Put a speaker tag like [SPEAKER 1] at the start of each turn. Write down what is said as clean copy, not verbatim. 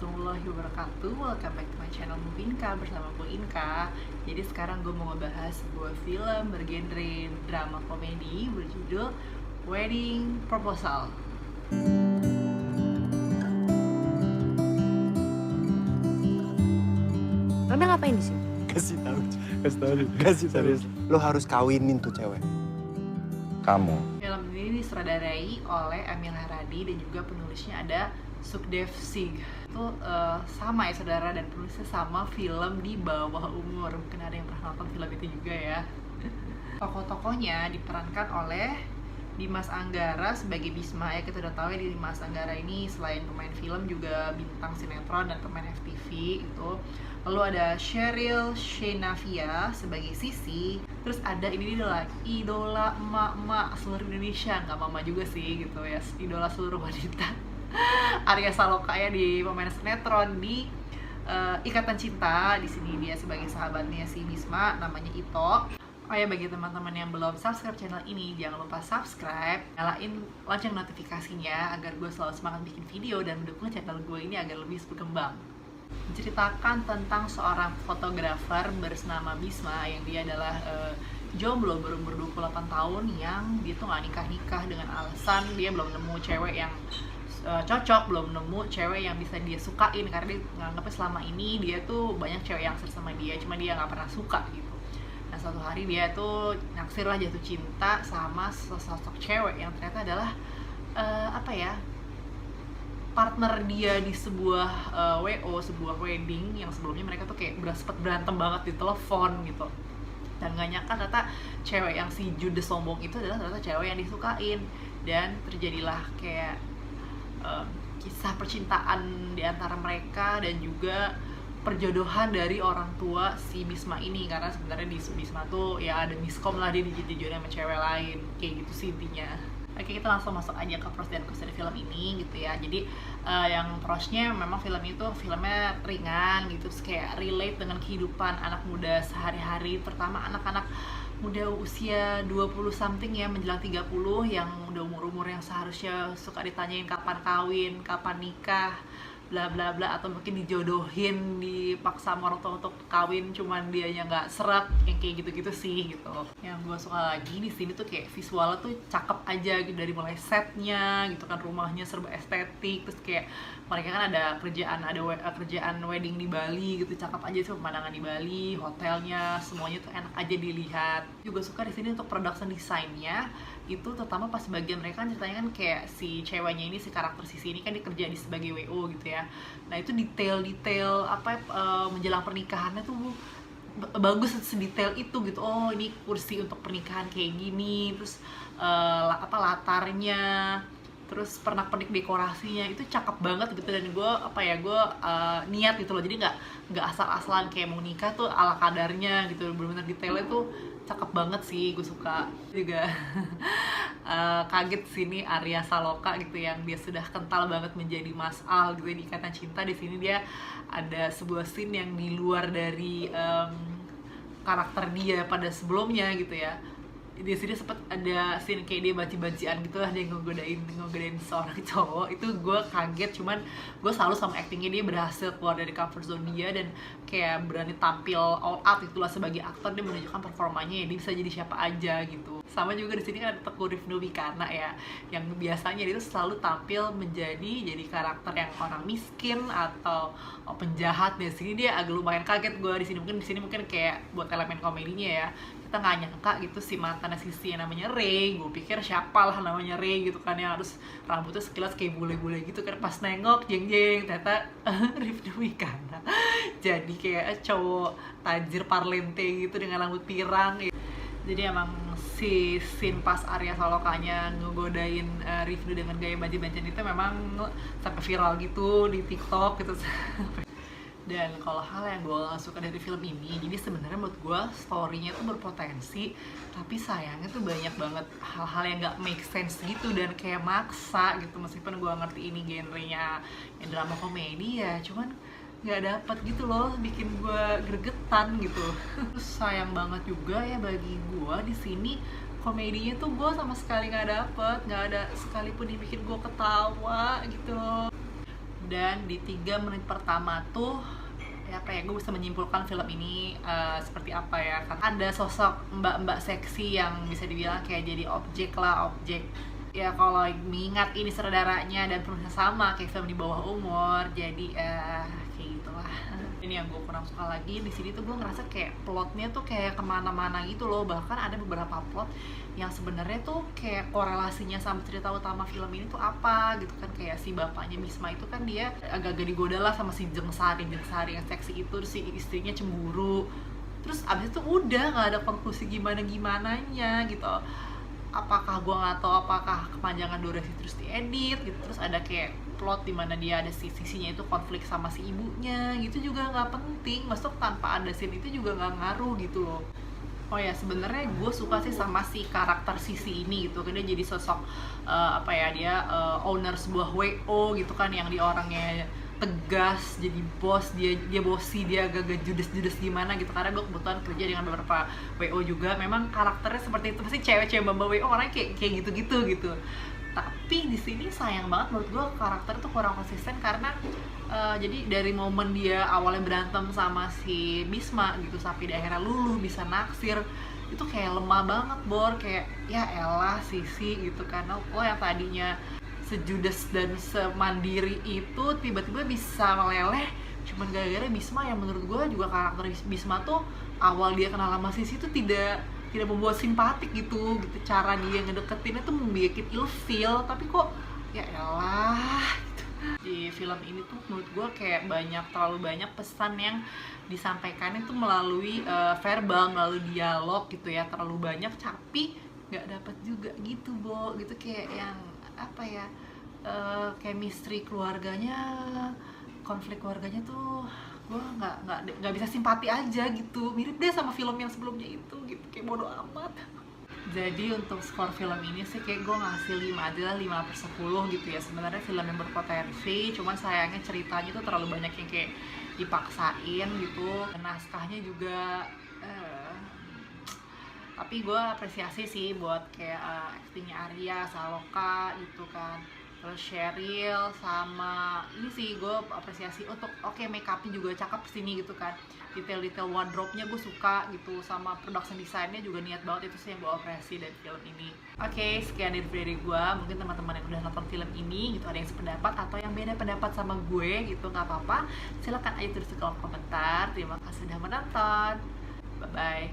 [SPEAKER 1] warahmatullahi wabarakatuh. Welcome back to my channel Mubinka bersama gue Inka. Jadi sekarang gue mau ngebahas sebuah film bergenre drama komedi berjudul Wedding Proposal.
[SPEAKER 2] Anda ngapain di sini?
[SPEAKER 3] Kasih tahu. Lo harus kawinin tuh cewek. Kamu.
[SPEAKER 1] Film ini disutradarai oleh Emil Haradi dan juga penulisnya ada Sukdev Singh. Itu sama ya saudara, dan penulisnya sama, film di bawah umur. Mungkin ada yang pernah nonton film itu juga ya. Tokoh-tokohnya diperankan oleh Dimas Anggara sebagai Bisma. Ya kita udah tahu ya, Dimas Anggara ini selain pemain film juga bintang sinetron dan pemain FTV itu. Lalu ada Sheryl Sheinafia sebagai Sisi. Terus ada ini adalah idola emak-emak seluruh Indonesia, nggak mama juga sih gitu ya, idola seluruh wanita. Arya Saloka ya, di pemain sinetron di Ikatan Cinta. Di sini dia sebagai sahabatnya si Bisma, namanya Ito. Oh ya, bagi teman-teman yang belum subscribe channel ini, jangan lupa subscribe, nyalain lonceng notifikasinya agar gue selalu semangat bikin video dan mendukung channel gue ini agar lebih berkembang. Menceritakan tentang seorang fotografer bernama Bisma yang dia adalah jomblo berumur 28 tahun yang dia tuh gak nikah-nikah dengan alasan dia belum nemu cewek yang cocok, belum nemu cewek yang bisa dia sukain, karena dia nganggapnya selama ini dia tuh banyak cewek yang naksir sama dia, cuma dia gak pernah suka gitu. Nah suatu hari dia tuh naksir lah, jatuh cinta sama sosok cewek yang ternyata adalah partner dia di sebuah WO, sebuah wedding yang sebelumnya mereka tuh kayak sempet berantem banget di telepon gitu. Dan gak nyangka ternyata cewek yang si judes sombong itu adalah ternyata cewek yang disukain. Dan terjadilah kayak kisah percintaan di antara mereka dan juga perjodohan dari orang tua si Bisma ini. Karena sebenarnya di Bisma tuh ya ada miskom lah, dia dijodohin sama cewek lain, kayak gitu sih intinya. Oke, kita langsung masuk aja ke pros dan cons dari film ini gitu ya. Jadi yang prosnya memang filmnya ringan gitu, terus kayak relate dengan kehidupan anak muda sehari-hari, terutama anak-anak muda usia 20 something ya, menjelang 30, yang udah umur-umur yang seharusnya suka ditanyain kapan kawin, kapan nikah, bla bla bla, atau mungkin dijodohin, dipaksa sama orang tua untuk kawin cuman dianya nggak serak, yang kayak gitu-gitu sih gitu. Yang gue suka lagi di sini tuh kayak visualnya tuh cakep aja gitu, dari mulai setnya gitu kan, rumahnya serba estetik, terus kayak mereka kan ada kerjaan wedding di Bali gitu, cakep aja sih pemandangan di Bali, hotelnya, semuanya tuh enak aja dilihat. Juga suka di sini untuk production desainnya itu, terutama pas bagian mereka kan ceritanya kan kayak si ceweknya ini, si karakter Sisi ini kan dikerja di sebagai WO gitu ya. Nah itu detail-detail menjelang pernikahannya tuh bagus, sedetail itu gitu. Oh ini kursi untuk pernikahan kayak gini, terus latarnya, terus pernak-pernik dekorasinya itu cakep banget gitu. Dan gue niat gitu loh, jadi nggak asal-asalan kayak mau nikah tuh ala kadarnya gitu, benar-benar detailnya tuh cakep banget sih, gue suka juga. Kaget sini Arya Saloka gitu, yang dia sudah kental banget menjadi Mas Al gitu di Ikatan Cinta. Di sini dia ada sebuah scene yang di luar dari karakter dia pada sebelumnya gitu ya. Di sini sempet ada scene kayak dia banci-bancian gitu lah, dia ngegodain seorang cowok. Itu gue kaget, cuman gue salut sama actingnya, dia berhasil keluar dari comfort zone dia dan kayak berani tampil all out itulah sebagai aktor. Dia menunjukkan performanya ya, dia bisa jadi siapa aja gitu. Sama juga di sini kan ada Teguh Rifnu Wikana ya, yang biasanya dia tuh selalu tampil jadi karakter yang orang miskin atau penjahat. Di sini dia agak lumayan kaget gue di sini mungkin kayak buat elemen komedinya ya, kita nggak nyangka gitu si mantannya Sisi yang namanya Ray. Gue pikir siapa lah namanya Ray gitu kan, yang harus rambutnya sekilas kayak bule-bule gitu kan, pas nengok jeng-jeng ternyata Rifnu Wikana. Jadi kayak cowok tajir parlente gitu dengan rambut pirang. Jadi emang si scene pas Arya Salokanya ngegodain Rifnu dengan gaya banci-bancian itu memang sampai viral gitu di TikTok gitu. Dan kalau hal yang gue suka dari film ini, jadi sebenarnya menurut gue story-nya tuh berpotensi, tapi sayangnya tuh banyak banget hal-hal yang gak make sense gitu dan kayak maksa gitu. Meskipun gue ngerti ini genrenya yang drama komedi ya, cuman nggak dapet gitu loh, bikin gue gregetan gitu. Terus sayang banget juga ya bagi gue di sini komedinya tuh gue sama sekali nggak dapet, nggak ada sekalipun dibikin gue ketawa gitu loh. Dan di 3 menit pertama tuh ya apa ya, gue bisa menyimpulkan film ini seperti apa ya. Karena ada sosok mbak-mbak seksi yang bisa dibilang kayak jadi objek ya. Kalau mengingat ini sutradaranya dan penulisnya sama kayak film di bawah umur, jadi kayak gitulah. Ini yang gue kurang suka lagi di sini tuh, gue ngerasa kayak plotnya tuh kayak kemana-mana gitu loh. Bahkan ada beberapa plot yang sebenarnya tuh kayak korelasinya sama cerita utama film ini tuh apa gitu kan. Kayak si bapaknya Bisma itu kan dia agak-agak digoda lah sama si Jengsari yang seksi itu, si istrinya cemburu. Terus abis itu udah nggak ada konklusi gimana-gimananya gitu. Apakah gue nggak tahu apakah kepanjangan durasi terus diedit gitu. Terus ada kayak plot dimana dia ada sisinya itu konflik sama si ibunya gitu, juga nggak penting. Masuk tanpa ada scene itu juga nggak ngaruh gitu loh. Oh ya, sebenarnya gue suka sih sama si karakter Sisi ini gitu. Dia jadi sosok apa ya, dia owner sebuah WO gitu kan, yang dia orangnya tegas, jadi bos, dia bossy, dia agak judes gimana gitu. Karena gue kebetulan kerja dengan beberapa WO juga, memang karakternya seperti itu. Pasti cewek-cewek mbak WO orangnya kayak gitu. Tapi di sini sayang banget menurut gue, karakter tuh kurang konsisten. Karena jadi dari momen dia awalnya berantem sama si Bisma gitu sampai di akhirnya luluh bisa naksir, itu kayak lemah banget Bor. Kayak ya elah Sisi gitu. Karena lo yang tadinya sejudes dan semandiri itu tiba-tiba bisa meleleh cuman gara-gara Bisma, yang menurut gue juga karakter Bisma tuh awal dia kenal sama Sisi tuh tidak membuat simpatik gitu. Cara dia ngedeketinnya tuh membuat ilfeel, tapi kok ya elah gitu. Di film ini tuh menurut gue kayak terlalu banyak pesan yang disampaikan itu melalui verbal, melalui dialog gitu ya, terlalu banyak tapi nggak dapat juga gitu Bo, gitu. Kayak yang apa ya, chemistry keluarganya, konflik keluarganya tuh gue nggak bisa simpati aja gitu. Mirip deh sama film yang sebelumnya itu gitu, kayak bodo amat. Jadi untuk skor film ini sih kayak gue ngasih 5 aja lah, 5/10 gitu ya. Sebenarnya film yang berpotensi, cuman sayangnya ceritanya tuh terlalu banyak yang kayak dipaksain gitu. Naskahnya juga tapi gue apresiasi sih buat kayak aktingnya Arya, Saloka gitu kan. Terus Cheryl sama ini sih gue apresiasi untuk make upnya juga cakep sini gitu kan. Detail-detail wardrobe-nya gue suka gitu, sama production design-nya juga niat banget. Itu sih yang gue apresiasi dari film ini. Sekian dari gue. Mungkin teman-teman yang udah nonton film ini gitu ada yang sependapat atau yang beda pendapat sama gue gitu, nggak apa-apa, silakan aja tulis di kolom komentar. Terima kasih sudah menonton, bye bye.